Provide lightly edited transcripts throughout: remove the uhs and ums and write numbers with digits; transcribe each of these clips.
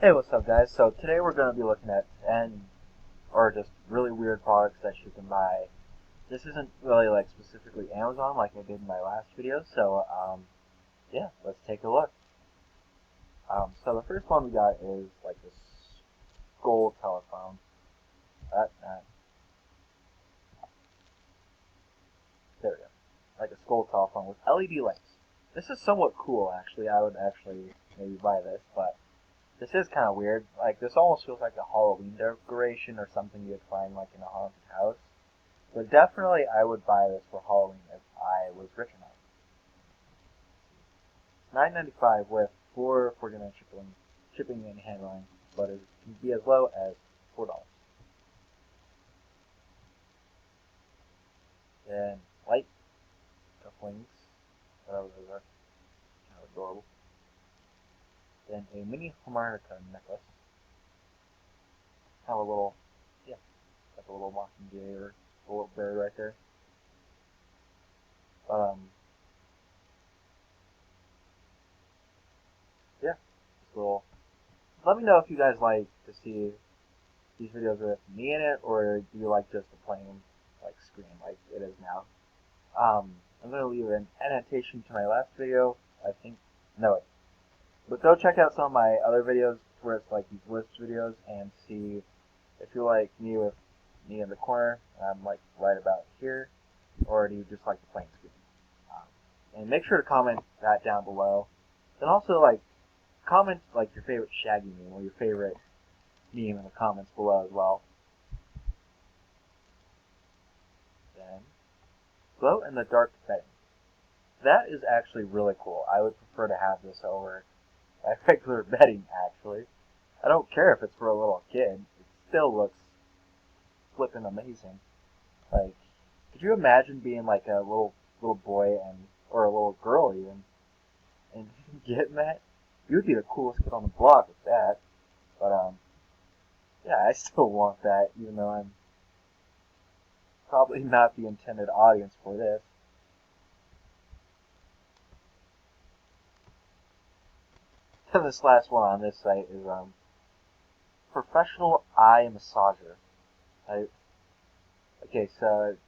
Hey, what's up, guys? So today we're going to be looking at 10 or just really weird products that you can buy. This isn't really like specifically Amazon like I did in my last video, so yeah, let's take a look. So the first one we got is like this skull telephone. There we go. Like a skull telephone with LED lights. This is somewhat cool, actually. I would actually maybe buy this, but this is kind of weird. Like this almost feels like a Halloween decoration or something you'd find like in a haunted house. But definitely I would buy this for Halloween if I was rich enough. $9.95 with $4.49 shipping and handling, but it can be as low as $4. Then light cufflinks, whatever those are, kind of adorable. Then a mini harmonica necklace, kind of a little, yeah, like a little mockingjay or a little bird right there. But yeah, just a little. Let me know if you guys like to see these videos with me in it, or do you like just the plain like screen like it is now? I'm gonna leave an annotation to my last video. I think no, but go check out some of my other videos where it's like these list videos and see if you like me with me in the corner. I'm like right about here, or do you just like the plain screen? Um, and make sure to comment that down below. Then also like comment like your favorite Shaggy meme or your favorite meme in the comments below as well. Then glow in the dark bedding. That is actually really cool. I would prefer to have this over my regular bedding actually. I don't care if it's for a little kid. It still looks flippin' amazing. Like, could you imagine being like a little boy and or a little girl even and getting that? You would be the coolest kid on the block with that. But yeah, I still want that, even though I'm probably not the intended audience for this. And this last one on this site is professional eye massager. I, okay, so it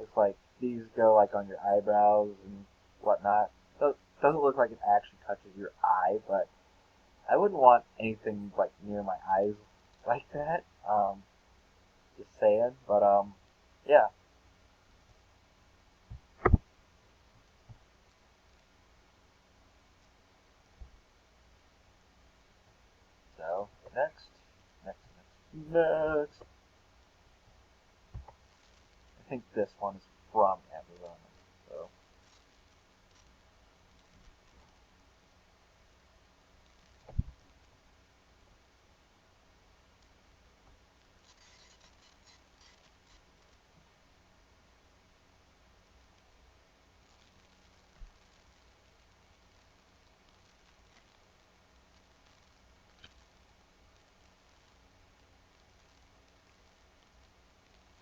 looks like these go like on your eyebrows and whatnot. So it doesn't look like it actually touches your eye, but I wouldn't want anything like near my eyes like that. Just saying. But yeah. So next. I think this one is from Amazon. So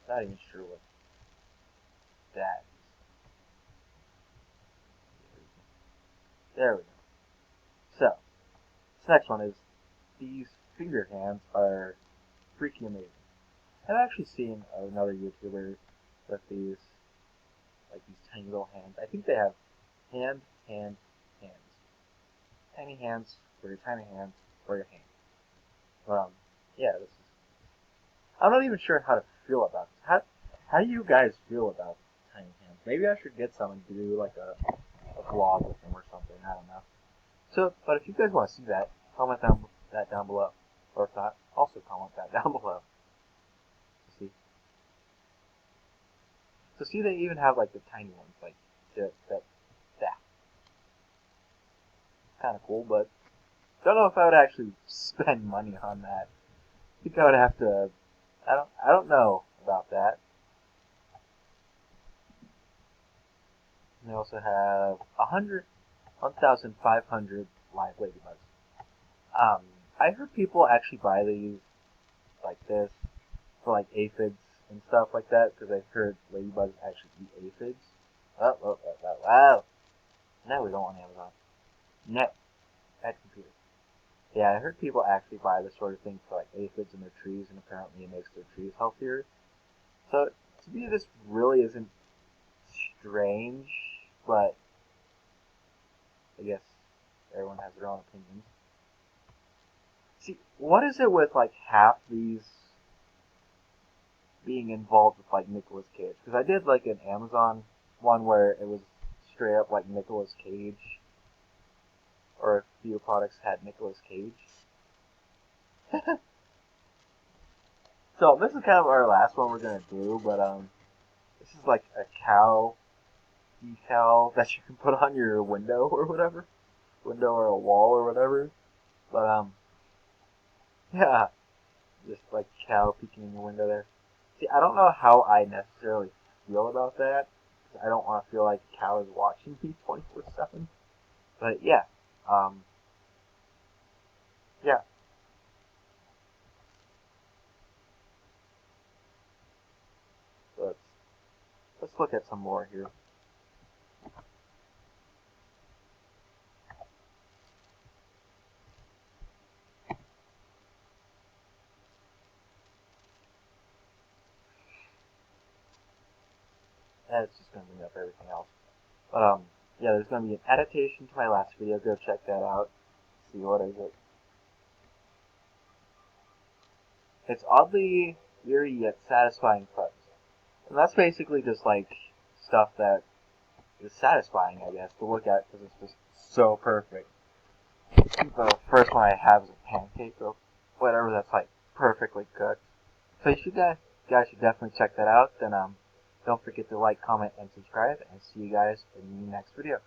not even sure what that is. There we go. So this next one is these finger hands are freaking amazing. I've actually seen another YouTuber with these like these tiny little hands. I think they have hand, hands. Tiny hands for your tiny hands for your hand. Yeah, this is. I'm not even sure how to feel about this. How do you guys feel about tiny hands? Maybe I should get someone to do like a vlog with them or something. I don't know. So, but if you guys want to see that, comment that down below. Or if not, also comment that down below. See. So see, they even have like the tiny ones, like that. Kind of cool, but don't know if I would actually spend money on that. I think I would have to. I don't know about that. And they also have 1,500 live ladybugs. Um, I heard people actually buy these like this for like aphids and stuff like that because I heard ladybugs actually eat aphids. Wow. No, we don't want Amazon. No, bad computer. Yeah, I heard people actually buy this sort of thing for like aphids in their trees, and apparently it makes their trees healthier. So to me, this really isn't strange, but I guess everyone has their own opinions. See, what is it with like half these being involved with like Nicolas Cage? Because I did like an Amazon one where it was straight up like Nicolas Cage, or a few products had Nicolas Cage. So this is kind of our last one we're gonna do, but this is like a cow decal that you can put on your window or whatever, window or a wall or whatever. But yeah, just like cow peeking in your window there. See, I don't know how I necessarily feel about that. I don't want to feel like a cow is watching me 24/7. But yeah, um, yeah. So let's look at some more here. And it's just gonna bring up everything else. But yeah, there's gonna be an adaptation to my last video. Go check that out. See what is it. It's oddly eerie yet satisfying fuzz. And that's basically just like stuff that is satisfying, I guess, to look at because it's just so perfect. The first one I have is a pancake or whatever that's like perfectly cooked. So you guys should definitely check that out. Then don't forget to like, comment, and subscribe, and see you guys in the next video.